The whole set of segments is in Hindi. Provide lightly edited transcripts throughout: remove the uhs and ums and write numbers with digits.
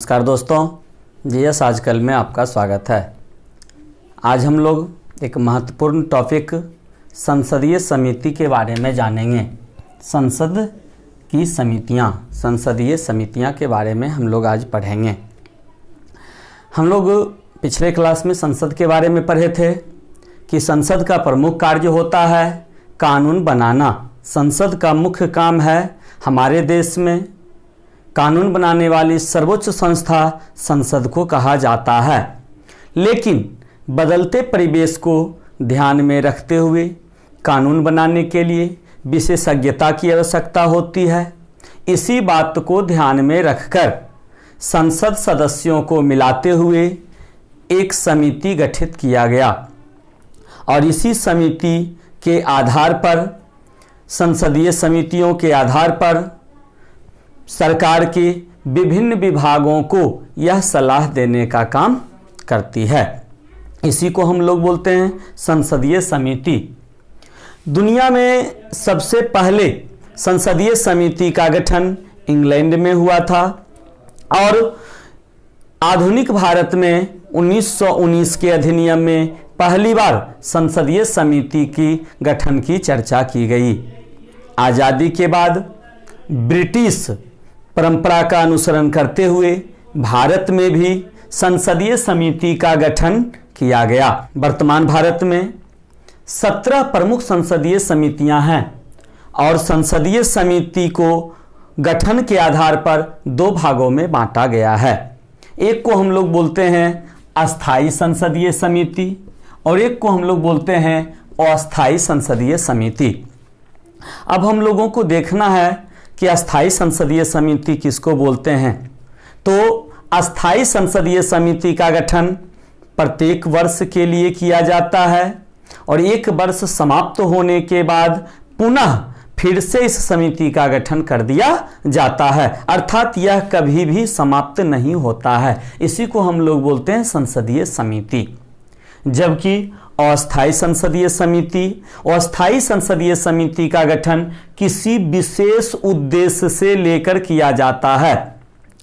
नमस्कार दोस्तों, जीएस आजकल में आपका स्वागत है। आज हम लोग एक महत्वपूर्ण टॉपिक संसदीय समिति के बारे में जानेंगे। संसदीय समितियां के बारे में हम लोग आज पढ़ेंगे। हम लोग पिछले क्लास में संसद के बारे में पढ़े थे कि संसद का प्रमुख कार्य होता है कानून बनाना। संसद का मुख्य काम है हमारे देश में कानून बनाने वाली सर्वोच्च संस्था संसद को कहा जाता है। लेकिन बदलते परिवेश को ध्यान में रखते हुए कानून बनाने के लिए विशेषज्ञता की आवश्यकता होती है। इसी बात को ध्यान में रखकर संसद सदस्यों को मिलाते हुए एक समिति गठित किया गया और इसी समिति के आधार पर, संसदीय समितियों के आधार पर सरकार के विभिन्न विभागों को यह सलाह देने का काम करती है। इसी को हम लोग बोलते हैं संसदीय समिति। दुनिया में सबसे पहले संसदीय समिति का गठन इंग्लैंड में हुआ था और आधुनिक भारत में 1919 के अधिनियम में पहली बार संसदीय समिति की गठन की चर्चा की गई। आज़ादी के बाद ब्रिटिश परंपरा का अनुसरण करते हुए भारत में भी संसदीय समिति का गठन किया गया। वर्तमान भारत में 17 प्रमुख संसदीय समितियां हैं और संसदीय समिति को गठन के आधार पर दो भागों में बांटा गया है। एक को हम लोग बोलते हैं अस्थाई संसदीय समिति और एक को हम लोग बोलते हैं अस्थाई संसदीय समिति। अब हम लोगों को देखना है कि अस्थाई संसदीय समिति किसको बोलते हैं। तो अस्थाई संसदीय समिति का गठन प्रत्येक वर्ष के लिए किया जाता है और एक वर्ष समाप्त होने के बाद पुनः फिर से इस समिति का गठन कर दिया जाता है, अर्थात यह कभी भी समाप्त नहीं होता है। इसी को हम लोग बोलते हैं संसदीय समिति। जबकि अस्थाई संसदीय समिति का गठन किसी विशेष उद्देश्य से लेकर किया जाता है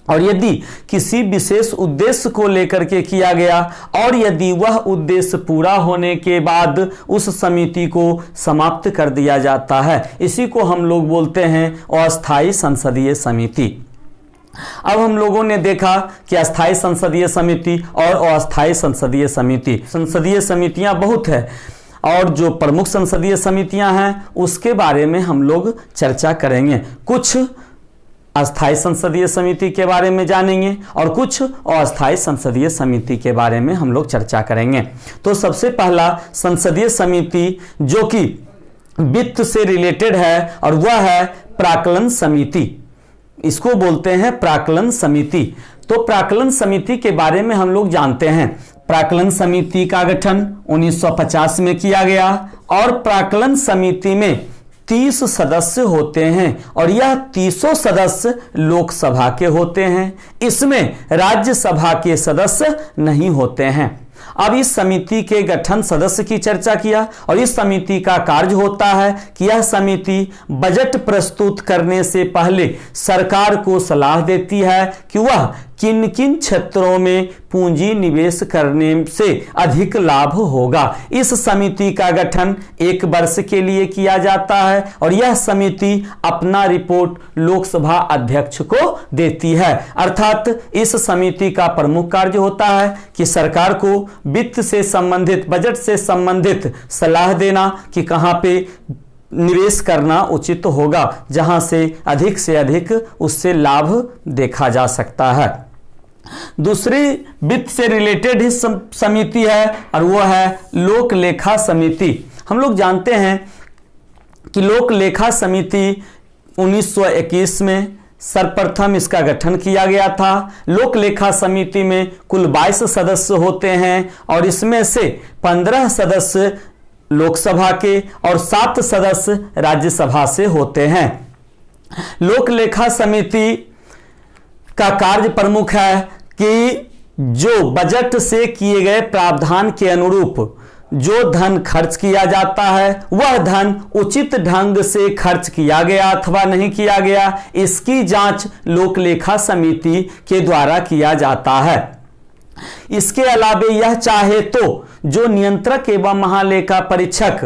और यदि किसी विशेष उद्देश्य को लेकर के किया गया और यदि वह उद्देश्य पूरा होने के बाद उस समिति को समाप्त कर दिया जाता है, इसी को हम लोग बोलते हैं अस्थाई संसदीय समिति। अब हम लोगों ने देखा कि अस्थाई संसदीय समिति और अस्थाई संसदीय समितियां बहुत है और जो प्रमुख संसदीय समितियां हैं उसके बारे में हम लोग चर्चा करेंगे। कुछ अस्थाई संसदीय समिति के बारे में जानेंगे और कुछ अस्थाई संसदीय समिति के बारे में हम लोग चर्चा करेंगे। तो सबसे पहला संसदीय समिति जो कि वित्त से रिलेटेड है और वह है प्राक्कलन समिति। इसको बोलते हैं प्राक्कलन समिति। तो प्राक्कलन समिति के बारे में हम लोग जानते हैं। प्राक्कलन समिति का गठन 1950 में किया गया और प्राक्कलन समिति में 30 सदस्य होते हैं और यह 30 सदस्य लोकसभा के होते हैं। इसमें राज्यसभा के सदस्य नहीं होते हैं। अब इस समिति के गठन सदस्य की चर्चा किया और इस समिति का कार्य होता है कि यह समिति बजट प्रस्तुत करने से पहले सरकार को सलाह देती है कि वह किन किन क्षेत्रों में पूंजी निवेश करने से अधिक लाभ होगा। इस समिति का गठन एक वर्ष के लिए किया जाता है और यह समिति अपना रिपोर्ट लोकसभा अध्यक्ष को देती है। अर्थात इस समिति का प्रमुख कार्य होता है कि सरकार को वित्त से संबंधित, बजट से संबंधित सलाह देना कि कहां पे निवेश करना उचित होगा, जहां से अधिक उससे लाभ देखा जा सकता है। दूसरी वित्त से रिलेटेड ही समिति है और वो है लोक लेखा समिति। हम लोग जानते हैं कि लोक लेखा समिति 1921 में सर्वप्रथम इसका गठन किया गया था। लोक लेखा समिति में कुल 22 सदस्य होते हैं और इसमें से 15 सदस्य लोकसभा के और 7 सदस्य राज्यसभा से होते हैं। लोक लेखा समिति का कार्य प्रमुख है कि जो बजट से किए गए प्रावधान के अनुरूप जो धन खर्च किया जाता है वह धन उचित ढंग से खर्च किया गया अथवा नहीं किया गया, इसकी जांच लोक लेखा समिति के द्वारा किया जाता है। इसके अलावा यह चाहे तो जो नियंत्रक एवं महालेखा परीक्षक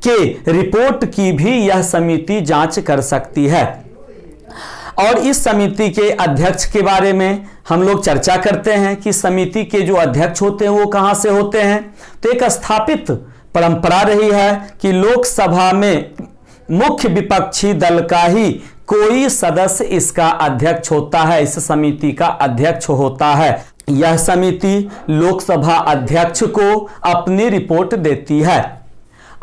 के रिपोर्ट की भी यह समिति जांच कर सकती है। और इस समिति के अध्यक्ष के बारे में हम लोग चर्चा करते हैं कि समिति के जो अध्यक्ष होते हैं वो कहां से होते हैं। तो एक स्थापित परंपरा रही है कि लोकसभा में मुख्य विपक्षी दल का ही कोई सदस्य इसका अध्यक्ष होता है, इस समिति का अध्यक्ष होता है। यह समिति लोकसभा अध्यक्ष को अपनी रिपोर्ट देती है।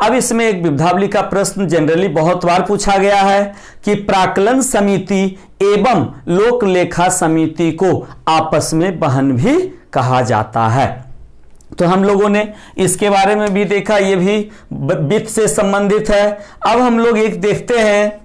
अब इसमें एक विविधावली का प्रश्न जनरली बहुत बार पूछा गया है कि प्राक्कलन समिति एवं लोक लेखा समिति को आपस में बहन भी कहा जाता है। तो हम लोगों ने इसके बारे में भी देखा, ये भी वित्त से संबंधित है। अब हम लोग एक देखते हैं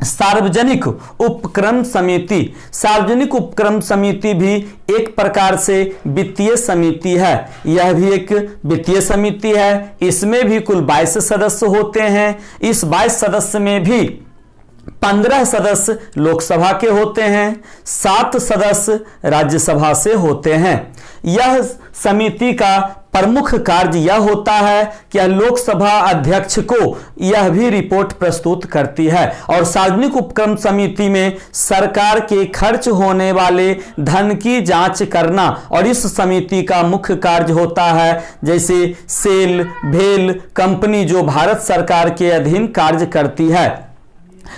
सार्वजनिक उपक्रम समिति। सार्वजनिक उपक्रम समिति भी एक प्रकार से वित्तीय समिति है। यह भी एक वित्तीय समिति है। इसमें भी कुल 22 सदस्य होते हैं। इस 22 सदस्य में भी 15 सदस्य लोकसभा के होते हैं, 7 सदस्य राज्यसभा से होते हैं। यह समिति का प्रमुख कार्य यह होता है कि लोकसभा अध्यक्ष को यह भी रिपोर्ट प्रस्तुत करती है। और सार्वजनिक उपक्रम समिति में सरकार के खर्च होने वाले धन की जांच करना, और इस समिति का मुख्य कार्य होता है जैसे सेल भेल कंपनी जो भारत सरकार के अधीन कार्य करती है,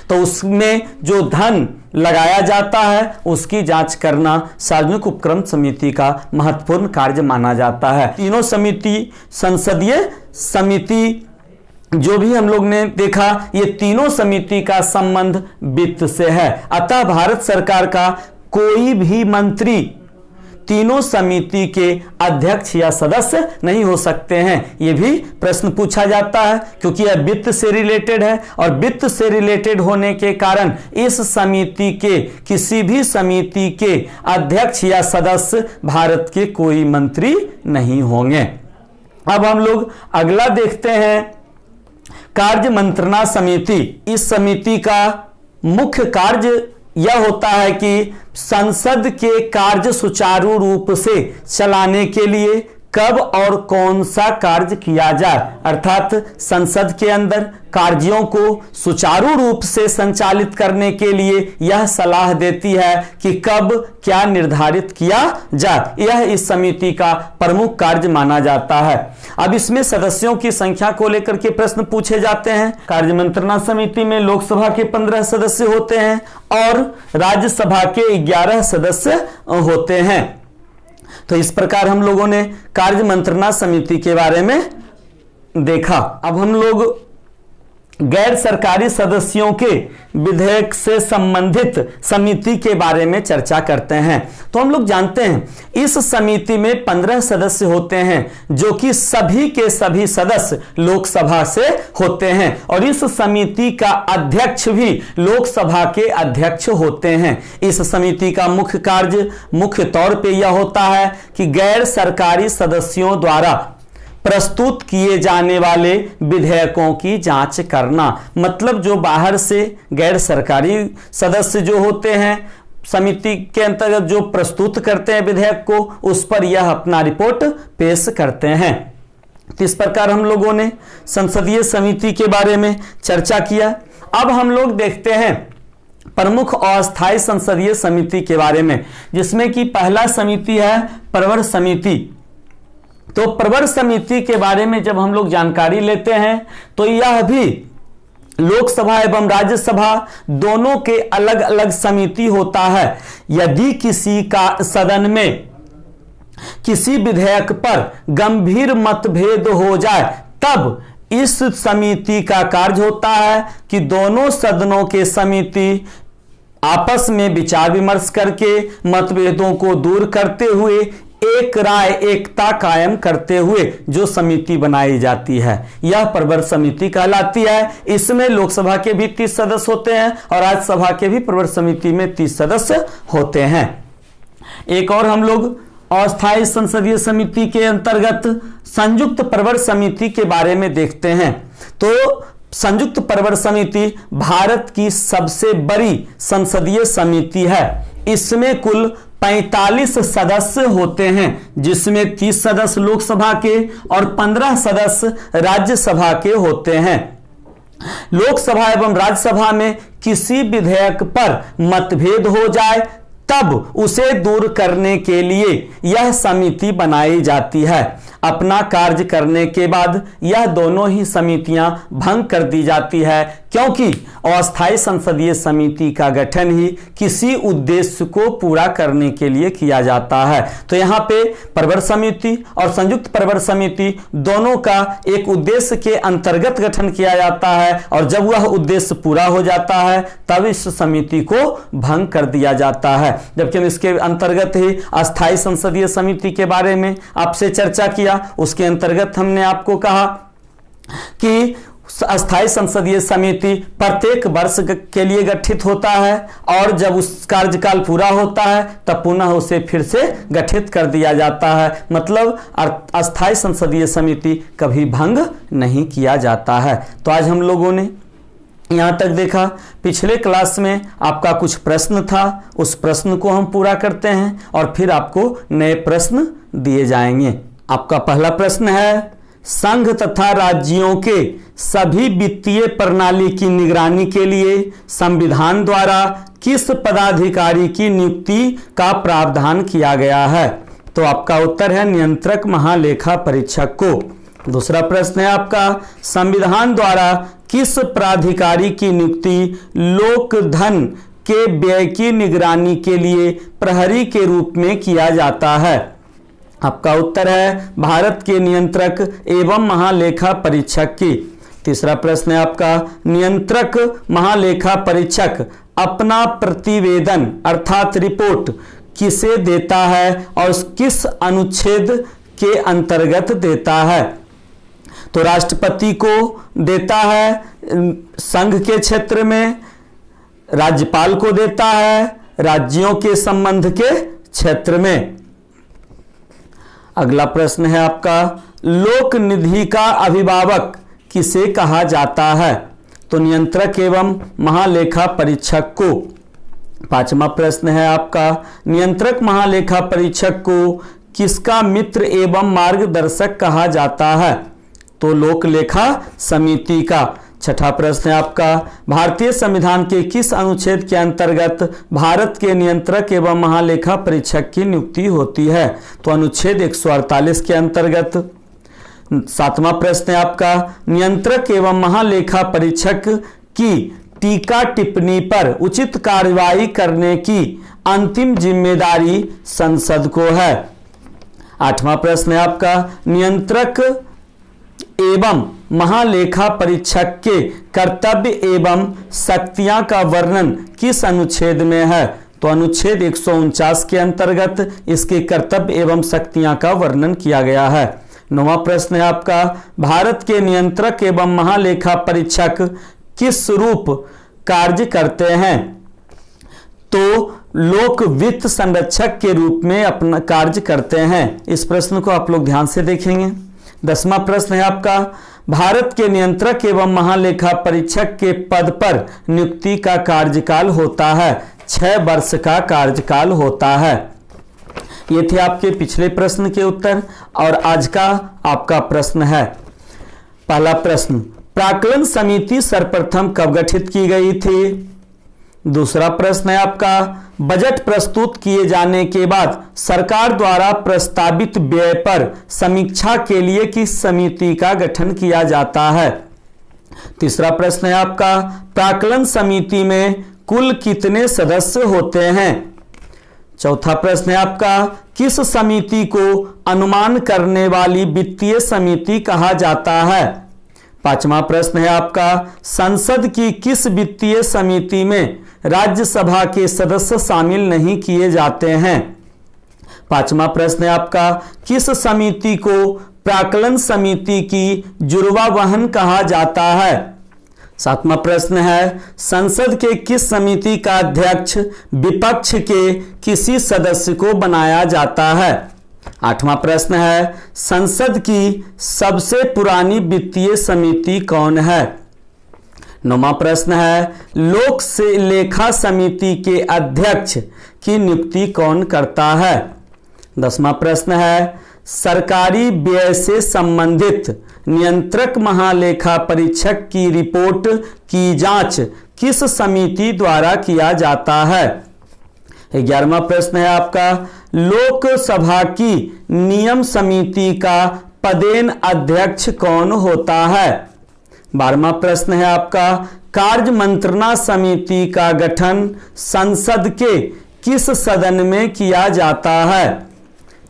तो उसमें जो धन लगाया जाता है उसकी जांच करना सार्वजनिक उपक्रम समिति का महत्वपूर्ण कार्य माना जाता है। तीनों समिति, संसदीय समिति जो भी हम लोग ने देखा, ये तीनों समिति का संबंध वित्त से है। अतः भारत सरकार का कोई भी मंत्री तीनों समिति के अध्यक्ष या सदस्य नहीं हो सकते हैं। यह भी प्रश्न पूछा जाता है क्योंकि यह वित्त से रिलेटेड है, और वित्त से रिलेटेड होने के कारण इस समिति के किसी भी समिति के अध्यक्ष या सदस्य भारत के कोई मंत्री नहीं होंगे। अब हम लोग अगला देखते हैं कार्य मंत्रणा समिति। इस समिति का मुख्य कार्य यह होता है कि संसद के कार्य सुचारू रूप से चलाने के लिए कब और कौन सा कार्य किया जाए, अर्थात संसद के अंदर कार्यों को सुचारू रूप से संचालित करने के लिए यह सलाह देती है कि कब क्या निर्धारित किया जाए। यह इस समिति का प्रमुख कार्य माना जाता है। अब इसमें सदस्यों की संख्या को लेकर के प्रश्न पूछे जाते हैं। कार्य मंत्रणा समिति में लोकसभा के 15 सदस्य होते हैं और राज्यसभा के 11 सदस्य होते हैं। तो इस प्रकार हम लोगों ने कार्य मंत्रणा समिति के बारे में देखा। अब हम लोग गैर सरकारी सदस्यों के विधेयक से संबंधित समिति के बारे में चर्चा करते हैं। तो हम लोग जानते हैं इस समिति में 15 सदस्य होते हैं जो कि सभी के सभी सदस्य लोकसभा से होते हैं, और इस समिति का अध्यक्ष भी लोकसभा के अध्यक्ष होते हैं। इस समिति का मुख्य कार्य मुख्य तौर पे यह होता है कि गैर सरकारी सदस्यों द्वारा प्रस्तुत किए जाने वाले विधेयकों की जांच करना। मतलब जो बाहर से गैर सरकारी सदस्य जो होते हैं समिति के अंतर्गत जो प्रस्तुत करते हैं विधेयक को, उस पर यह अपना रिपोर्ट पेश करते हैं। तो इस प्रकार हम लोगों ने संसदीय समिति के बारे में चर्चा किया। अब हम लोग देखते हैं प्रमुख अस्थायी संसदीय समिति के बारे में, जिसमें कि पहला समिति है प्रवर समिति। तो प्रवर समिति के बारे में जब हम लोग जानकारी लेते हैं तो यह भी लोकसभा एवं राज्यसभा दोनों के अलग अलग समिति होता है। यदि किसी का सदन में किसी विधेयक पर गंभीर मतभेद हो जाए तब इस समिति का कार्य होता है कि दोनों सदनों के समिति आपस में विचार विमर्श करके मतभेदों को दूर करते हुए एक राय एकता कायम करते हुए जो समिति बनाई जाती है यह प्रवर समिति कहलाती है। इसमें लोकसभा के भी 30 सदस्य होते हैं और राज्यसभा के भी प्रवर समिति में 30 सदस्य होते हैं। एक और हम लोग अस्थायी संसदीय समिति के अंतर्गत संयुक्त प्रवर समिति के बारे में देखते हैं। तो संयुक्त प्रवर समिति भारत की सबसे बड़ी संसदीय समिति है। इसमें कुल 45 सदस्य होते हैं, जिसमें 30 सदस्य लोकसभा के और 15 सदस्य राज्यसभा के होते हैं। लोकसभा एवं राज्यसभा में किसी विधेयक पर मतभेद हो जाए तब उसे दूर करने के लिए यह समिति बनाई जाती है। अपना कार्य करने के बाद यह दोनों ही समितियां भंग कर दी जाती है, क्योंकि अस्थायी संसदीय समिति का गठन ही किसी उद्देश्य को पूरा करने के लिए किया जाता है। तो यहाँ पे प्रवर समिति और संयुक्त प्रवर समिति दोनों का एक उद्देश्य के अंतर्गत गठन किया जाता है, और जब वह उद्देश्य पूरा हो जाता है तब इस समिति को भंग कर दिया जाता है। जबकि हम इसके अंतर्गत ही अस्थायी संसदीय समिति के बारे में आपसे चर्चा किया। उसके अंतर्गत हमने आपको कहा कि अस्थायी संसदीय समिति प्रत्येक वर्ष के लिए गठित होता है, और जब उस कार्यकाल पूरा होता है तब पुनः उसे फिर से गठित कर दिया जाता है। मतलब अस्थायी संसदीय समिति कभी भंग नहीं किया जाता है। तो आज हम लोगों ने यहाँ तक देखा। पिछले क्लास में आपका कुछ प्रश्न था, उस प्रश्न को हम पूरा करते हैं और फिर आपको नए प्रश्न दिए जाएंगे। आपका पहला प्रश्न है, संघ तथा राज्यों के सभी वित्तीय प्रणाली की निगरानी के लिए संविधान द्वारा किस पदाधिकारी की नियुक्ति का प्रावधान किया गया है? तो आपका उत्तर है नियंत्रक महालेखा परीक्षक को। दूसरा प्रश्न है आपका, संविधान द्वारा किस प्राधिकारी की नियुक्ति लोक धन के व्यय की निगरानी के लिए प्रहरी के रूप में किया जाता है? आपका उत्तर है भारत के नियंत्रक एवं महालेखा परीक्षक की। तीसरा प्रश्न है आपका, नियंत्रक महालेखा परीक्षक अपना प्रतिवेदन अर्थात रिपोर्ट किसे देता है और किस अनुच्छेद के अंतर्गत देता है? तो राष्ट्रपति को देता है संघ के क्षेत्र में, राज्यपाल को देता है राज्यों के संबंध के क्षेत्र में। अगला प्रश्न है आपका, लोक निधि का अभिभावक किसे कहा जाता है? तो नियंत्रक एवं महालेखा परीक्षक को। पांचवा प्रश्न है आपका, नियंत्रक महालेखा परीक्षक को किसका मित्र एवं मार्गदर्शक कहा जाता है? तो लोक लेखा समिति का। छठा प्रश्न है आपका, भारतीय संविधान के किस अनुच्छेद के अंतर्गत भारत के नियंत्रक एवं महालेखा परीक्षक की नियुक्ति होती है? तो अनुच्छेद 148 के अंतर्गत। सातवां प्रश्न है आपका, नियंत्रक एवं महालेखा परीक्षक की टीका टिप्पणी पर उचित कार्रवाई करने की अंतिम जिम्मेदारी संसद को है। आठवां प्रश्न है आपका, नियंत्रक एवं महालेखा परीक्षक के कर्तव्य एवं शक्तियां का वर्णन किस अनुच्छेद में है? तो अनुच्छेद 149 के अंतर्गत इसके कर्तव्य एवं शक्तियां का वर्णन किया गया है। नौवां प्रश्न है आपका, भारत के नियंत्रक एवं महालेखा परीक्षक किस रूप कार्य करते हैं? तो लोक वित्त संरक्षक के रूप में अपना कार्य करते हैं। इस प्रश्न को आप लोग ध्यान से देखेंगे। 10वां प्रश्न है आपका, भारत के नियंत्रक एवं महालेखा परीक्षक के पद पर नियुक्ति का कार्यकाल होता है 6 वर्ष का कार्यकाल होता है। ये थे आपके पिछले प्रश्न के उत्तर, और आज का आपका प्रश्न है। पहला प्रश्न, प्राक्कलन समिति सर्वप्रथम कब गठित की गई थी? दूसरा प्रश्न है आपका, बजट प्रस्तुत किए जाने के बाद सरकार द्वारा प्रस्तावित व्यय पर समीक्षा के लिए किस समिति का गठन किया जाता है? तीसरा प्रश्न है आपका, प्राक्कलन समिति में कुल कितने सदस्य होते हैं? चौथा प्रश्न है आपका, किस समिति को अनुमान करने वाली वित्तीय समिति कहा जाता है? पांचवा प्रश्न है आपका, संसद की किस वित्तीय समिति में राज्यसभा के सदस्य शामिल नहीं किए जाते हैं? पांचवा प्रश्न है आपका, किस समिति को प्राक्कलन समिति की जुड़वा वहन कहा जाता है? सातवां प्रश्न है, संसद के किस समिति का अध्यक्ष विपक्ष के किसी सदस्य को बनाया जाता है? 8वां प्रश्न है, संसद की सबसे पुरानी वित्तीय समिति कौन है? 9वां प्रश्न है, लोक से लेखा समिति के अध्यक्ष की नियुक्ति कौन करता है? 10वां प्रश्न है, सरकारी व्यय से संबंधित नियंत्रक महालेखा परीक्षक की रिपोर्ट की जांच किस समिति द्वारा किया जाता है? 11वां प्रश्न है आपका, लोकसभा की नियम समिति का पदेन अध्यक्ष कौन होता है? 12वां प्रश्न है आपका, कार्य मंत्रणा समिति का गठन संसद के किस सदन में किया जाता है?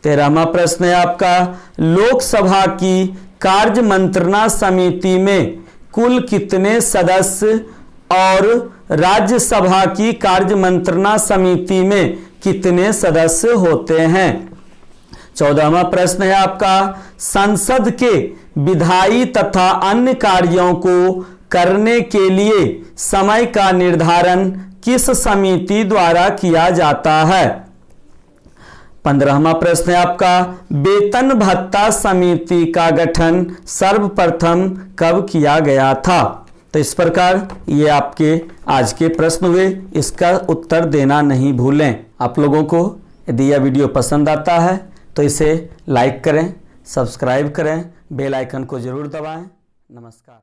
13वां प्रश्न है आपका, लोकसभा की कार्य मंत्रणा समिति में कुल कितने सदस्य और राज्यसभा की कार्य मंत्रणा समिति में कितने सदस्य होते हैं? 14वां प्रश्न है आपका, संसद के विधायी तथा अन्य कार्यों को करने के लिए समय का निर्धारण किस समिति द्वारा किया जाता है? 15वां प्रश्न है आपका, वेतन भत्ता समिति का गठन सर्वप्रथम कब किया गया था? तो इस प्रकार ये आपके आज के प्रश्न हुए, इसका उत्तर देना नहीं भूलें। आप लोगों को यदि यह वीडियो पसंद आता है तो इसे लाइक करें, सब्सक्राइब करें, बेल आइकन को जरूर दबाएं। नमस्कार।